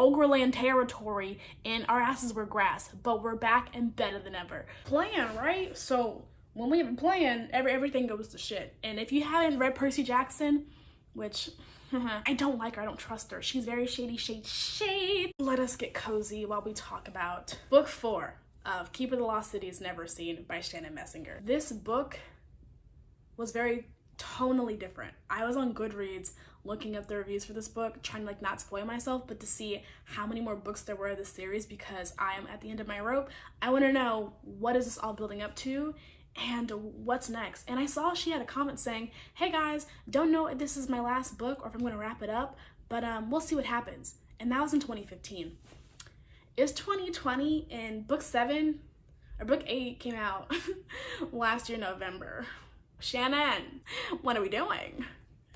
Ogreland territory and our asses were grass, but we're back and better than ever. Plan, right? So when we have a plan, everything goes to shit. And if you haven't read Percy Jackson, which I don't like her, I don't trust her. She's very shady. Let us get cozy while we talk about book 4 of Keep of the Lost Cities Neverseen by Shannon Messinger. This book was very tonally different. I was on Goodreads looking up the reviews for this book, trying to like not spoil myself, but to see how many more books there were of this series because I am at the end of my rope. I want to know, what is this all building up to and what's next? And I saw she had a comment saying, hey guys, don't know if this is my last book or if I'm going to wrap it up, but we'll see what happens. And that was in 2015. It's 2020 and book 8 came out last year, November. Shannon, what are we doing?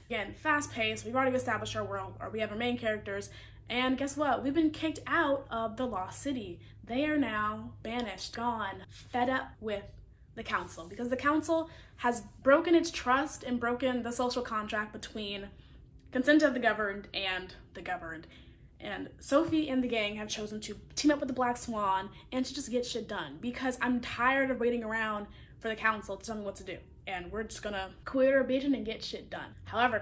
Again, fast paced, we've already established our world, or we have our main characters, and guess what? We've been kicked out of the Lost City. They are now banished, gone, fed up with the council, because the council has broken its trust and broken the social contract between consent of the governed and the governed. And Sophie and the gang have chosen to team up with the Black Swan and to just get shit done, because I'm tired of waiting around for the council to tell me what to do. And we're just gonna quit our vision and get shit done. However,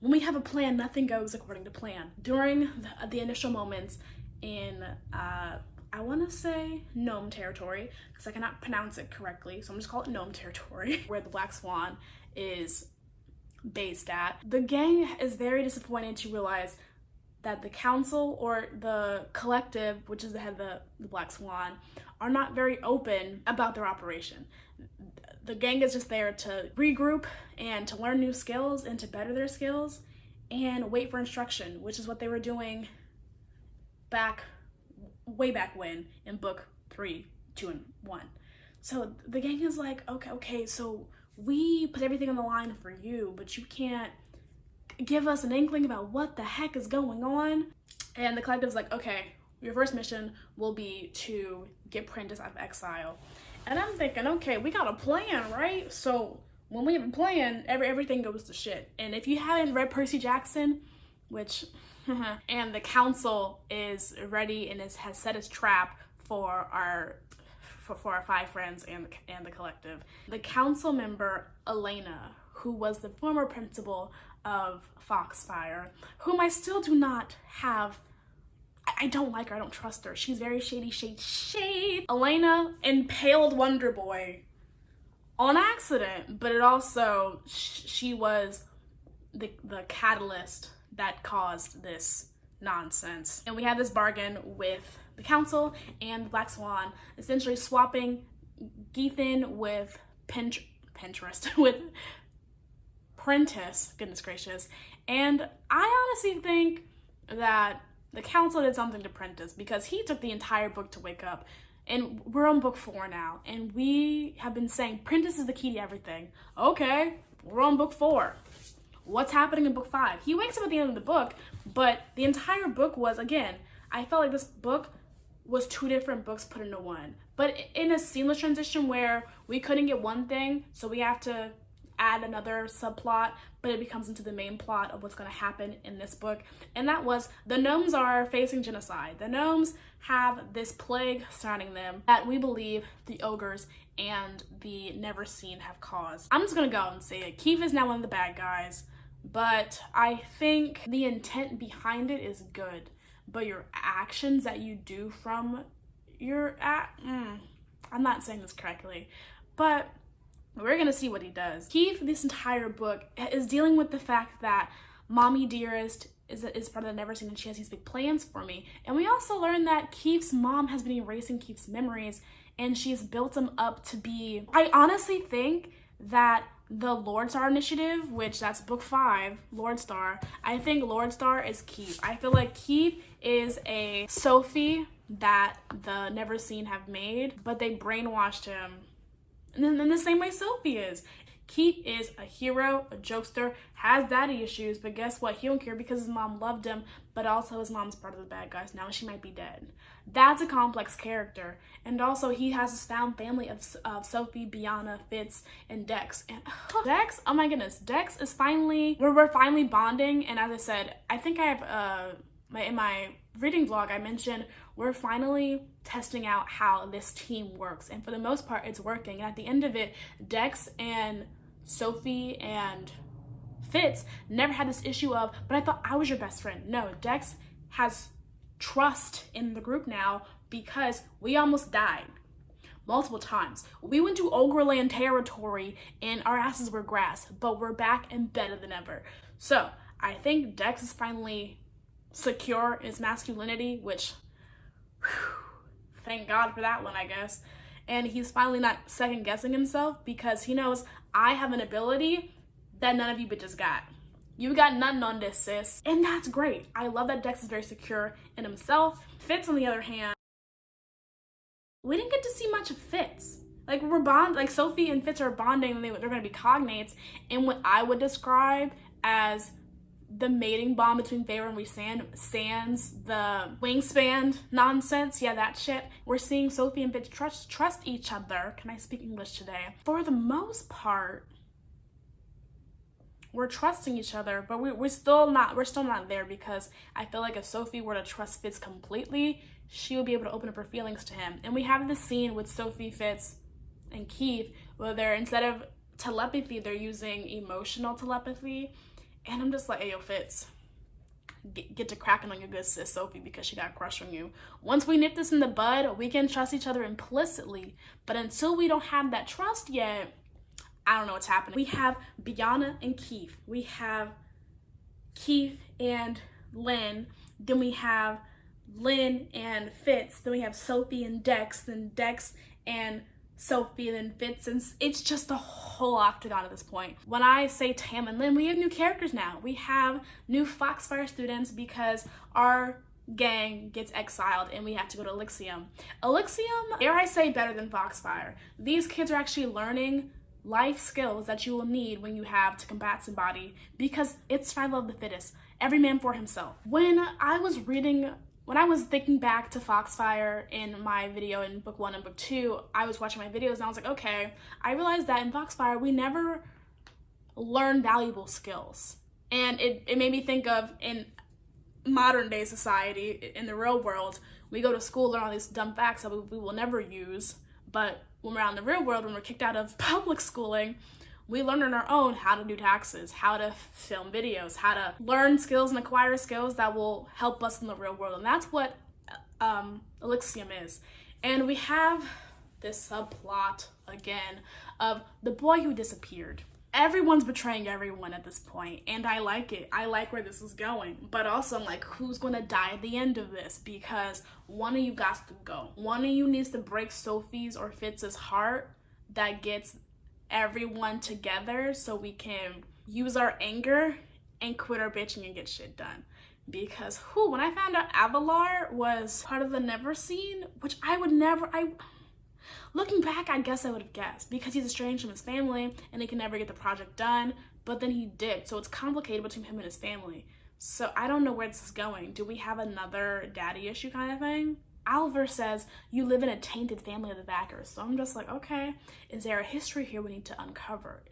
when we have a plan, nothing goes according to plan. During the initial moments in, I wanna say Gnome territory, because I cannot pronounce it correctly, so I'm just call it Gnome territory, where the Black Swan is based at. The gang is very disappointed to realize that the council or the collective, which is the head of the Black Swan, are not very open about their operation. The gang is just there to regroup and to learn new skills and to better their skills and wait for instruction, which is what they were doing way back when in book 3, 2, and 1. So the gang is like, okay, so we put everything on the line for you, but you can't give us an inkling about what the heck is going on. And the collective's like, okay, your first mission will be to get Prentice out of exile. And I'm thinking, okay, we got a plan, right? So when we have a plan, everything goes to shit. And if you haven't read Percy Jackson, which, and the council is ready and has set its trap for our 5 friends and the collective. The council member, Elena, who was the former principal of Foxfire, whom I still do not have, I don't like her, I don't trust her. She's very shady. Elena impaled Wonder Boy on accident, but it also, she was the catalyst that caused this nonsense. And we had this bargain with the council and the Black Swan, essentially swapping Gethin with Pinterest, with Prentice, goodness gracious. And I honestly think that the council did something to Prentice, because he took the entire book to wake up. And we're on book 4 now, and we have been saying Prentice is the key to everything. Okay, we're on book 4. What's happening in book 5? He wakes up at the end of the book, but the entire book was, again, I felt like this book was 2 different books put into one. But in a seamless transition where we couldn't get one thing, so we have to add another subplot, but it becomes into the main plot of what's going to happen in this book. And that was, the gnomes are facing genocide. The gnomes have this plague surrounding them that we believe the ogres and the Neverseen have caused. I'm just going to go and say it. Keith is now one of the bad guys, but I think the intent behind it is good. But your actions that you do from your I'm not saying this correctly, but we're gonna see what he does. Keith, this entire book, is dealing with the fact that Mommy Dearest is part of the Neverseen and she has these big plans for me. And we also learned that Keith's mom has been erasing Keith's memories and she's built him up to be, I honestly think that the Lordstar Initiative, which that's book 5, Lordstar, I think Lordstar is Keith. I feel like Keith is a Sophie that the Neverseen have made, but they brainwashed him in the same way Sophie is. Keith is a hero, a jokester, has daddy issues, but guess what? He don't care because his mom loved him, but also his mom's part of the bad guys now and she might be dead. That's a complex character. And also he has this found family of Sophie, Biana, Fitz, and Dex. And Dex, oh my goodness, Dex is finally, we're finally bonding. And as I said, I think I have, in my reading vlog, I mentioned we're finally testing out how this team works. And for the most part, it's working. And at the end of it, Dex and Sophie and Fitz never had this issue of, but I thought I was your best friend. No, Dex has trust in the group now because we almost died multiple times. We went to Ogreland territory and our asses were grass, but we're back and better than ever. So I think Dex is finally secure in his masculinity, which, thank God for that one, I guess. And he's finally not second guessing himself because he knows I have an ability that none of you bitches got. You got nothing on this, sis. And that's great. I love that Dex is very secure in himself. Fitz, on the other hand, we didn't get to see much of Fitz. Like, like Sophie and Fitz are bonding and they're gonna be cognates in what I would describe as the mating bond between Feyre and Rhysand, sans the wingspan nonsense. Yeah, that shit. We're seeing Sophie and Fitz trust each other. Can I speak English today? For the most part, we're trusting each other, but we're still not there, because I feel like if Sophie were to trust Fitz completely, she would be able to open up her feelings to him. And we have this scene with Sophie, Fitz, and Keith where they're, instead of telepathy, they're using emotional telepathy. And I'm just like, hey, yo, Fitz, get to cracking on your good sis Sophie because she got a crush on you. Once we nip this in the bud, we can trust each other implicitly. But until we don't have that trust yet, I don't know what's happening. We have Bianna and Keith. We have Keith and Lynn. Then we have Lynn and Fitz. Then we have Sophie and Dex. Then Dex and Sophie, and then Fitz. And it's just a whole octagon at this point. When I say Tam and Lynn, we have new characters now. We have new Foxfire students because our gang gets exiled and we have to go to Elysium. Elysium, dare I say, better than Foxfire. These kids are actually learning life skills that you will need when you have to combat somebody, because it's survival of the fittest. Every man for himself. When I was thinking back to Foxfire in my video in book 1 and book 2, I was watching my videos and I was like, okay, I realized that in Foxfire we never learn valuable skills. And it made me think of, in modern day society, in the real world, we go to school, learn all these dumb facts that we will never use, but when we're out in the real world, when we're kicked out of public schooling, we learn on our own how to do taxes, how to film videos, how to learn skills and acquire skills that will help us in the real world. And that's what Elysium is. And we have this subplot, again, of the boy who disappeared. Everyone's betraying everyone at this point, and I like it. I like where this is going. But also, I'm like, who's gonna die at the end of this? Because one of you got to go. One of you needs to break Sophie's or Fitz's heart that gets everyone together so we can use our anger and quit our bitching and get shit done. Because when I found out Avalar was part of the Neverseen, which looking back, I guess I would have guessed, because he's estranged from his family and he can never get the project done, but then he did, so it's complicated between him and his family. So I don't know where this is going. Do we have another daddy issue kind of thing? Oliver says, you live in a tainted family of the backers. So I'm just like, okay, is there a history here we need to uncover?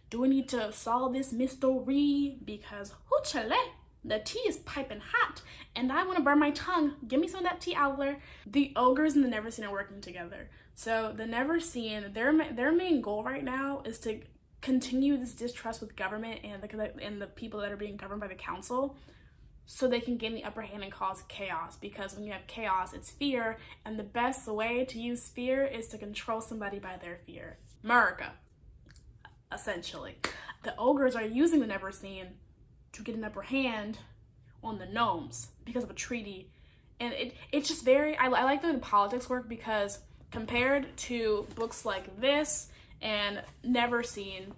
Do we need to solve this mystery? Because, hoochale, the tea is piping hot and I want to burn my tongue. Give me some of that tea, Oliver. The ogres and the Neverseen are working together. So the Neverseen, their main goal right now is to continue this distrust with government and the people that are being governed by the council, so they can gain the upper hand and cause chaos. Because when you have chaos, it's fear, and the best way to use fear is to control somebody by their fear. America, essentially. The ogres are using the Neverseen to get an upper hand on the gnomes because of a treaty. And it's just very, I like the way the politics work, because compared to books like this and Neverseen,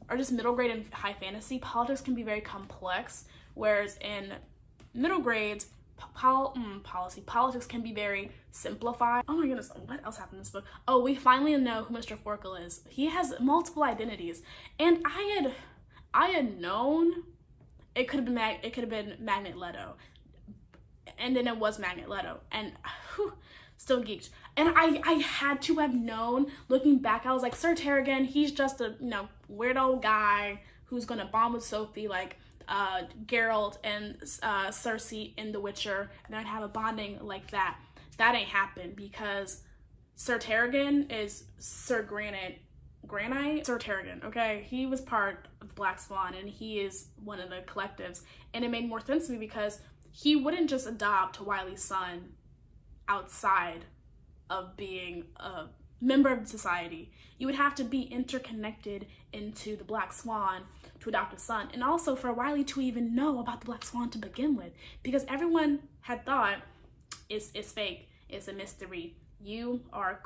or just middle grade and high fantasy, politics can be very complex, whereas in middle grades, politics can be very simplified. Oh my goodness, what else happened in this book? Oh, we finally know who Mr. Forkle is. He has multiple identities, and I had known it could have been Magnet Leto, and then it was Magnet Leto, and still geeked. And I had to have known, looking back, I was like, Sir Terrigan, he's just a weirdo guy who's gonna bond with Sophie. Like, Geralt and Cersei in The Witcher, and they'd have a bonding like that. That ain't happened because Sir Targaryen is Sir Granite, Sir Targaryen, okay? He was part of the Black Swan, and he is one of the collectives. And it made more sense to me because he wouldn't just adopt Wiley's son outside of being a member of society. You would have to be interconnected into the Black Swan to adopt a son. And also for Wiley to even know about the Black Swan to begin with, because everyone had thought it's fake, it's a mystery. You are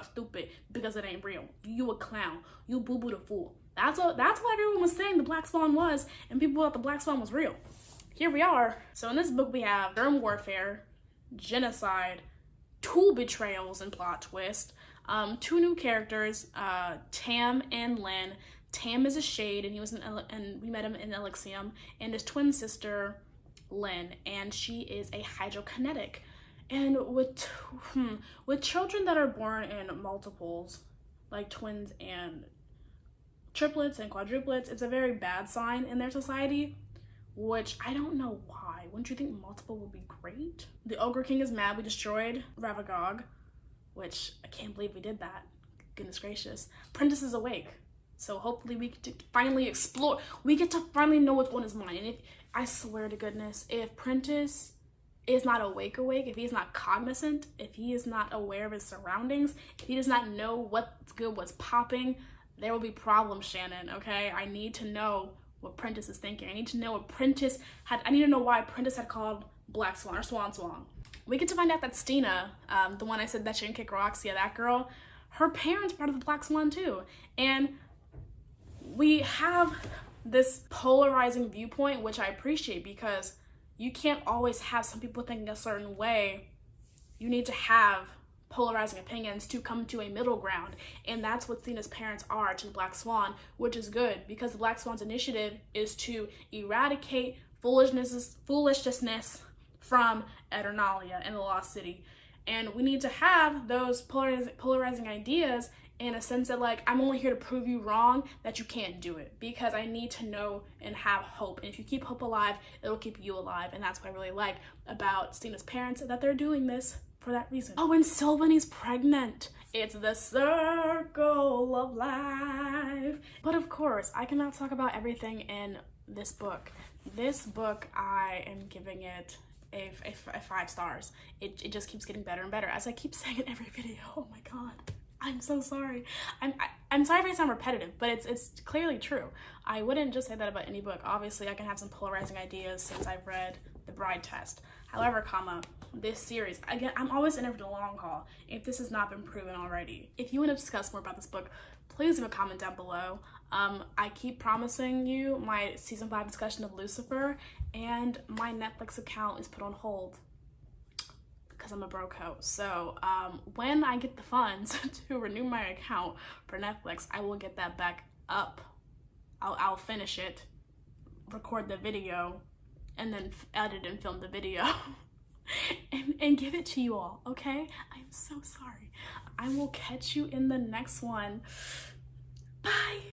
stupid because it ain't real. You a clown. You boo-boo the fool. That's what everyone was saying the Black Swan was, and people thought the Black Swan was real. Here we are. So in this book we have germ warfare, genocide, 2 betrayals and plot twist, 2 new characters, Tam and Lynn. Tam is a shade, and we met him in Elysium, and his twin sister Lynn, and she is a hydrokinetic. And with children that are born in multiples, like twins and triplets and quadruplets, it's a very bad sign in their society, which I don't know why. Wouldn't you think multiple would be great? The Ogre King is mad we destroyed Ravagog, which I can't believe we did that. Goodness gracious. Prentice is awake, so hopefully we get to finally explore. We get to finally know what's on his mind. And I swear to goodness, if Prentice is not awake, if he's not cognizant, if he is not aware of his surroundings, if he does not know what's good, what's popping, there will be problems, Shannon, okay? I need to know what Prentice is thinking. I need to know what Prentice had, I need to know why Prentice had called Black Swan or Swan Song. We get to find out that Stina, the one I said that she didn't kick rocks, yeah, that girl, her parents part of the Black Swan too. And we have this polarizing viewpoint, which I appreciate, because you can't always have some people thinking a certain way. You need to have polarizing opinions to come to a middle ground. And that's what Stina's parents are to the Black Swan, which is good, because the Black Swan's initiative is to eradicate foolishness from Eternalia and the Lost City. And we need to have those polarizing ideas in a sense that, like, I'm only here to prove you wrong, that you can't do it, because I need to know and have hope. And if you keep hope alive, it'll keep you alive. And that's what I really like about Stina's parents, that they're doing this for that reason. Oh, and Sylvain's pregnant. It's the circle of life. But of course, I cannot talk about everything in this book. This book, I am giving it a 5 stars. It just keeps getting better and better, as I keep saying in every video. Oh my god. I'm so sorry. I'm sorry if I sound repetitive, but it's clearly true. I wouldn't just say that about any book. Obviously, I can have some polarizing ideas since I've read The Bride Test. However, this series, again, I'm always in it for the long haul, if this has not been proven already. If you want to discuss more about this book, please leave a comment down below. I keep promising you my season 5 discussion of Lucifer, and my Netflix account is put on hold because I'm a broco. So when I get the funds to renew my account for Netflix, I will get that back up. I'll finish it, record the video, and then edit and film the video and give it to you all, okay? I'm so sorry. I will catch you in the next one. Bye.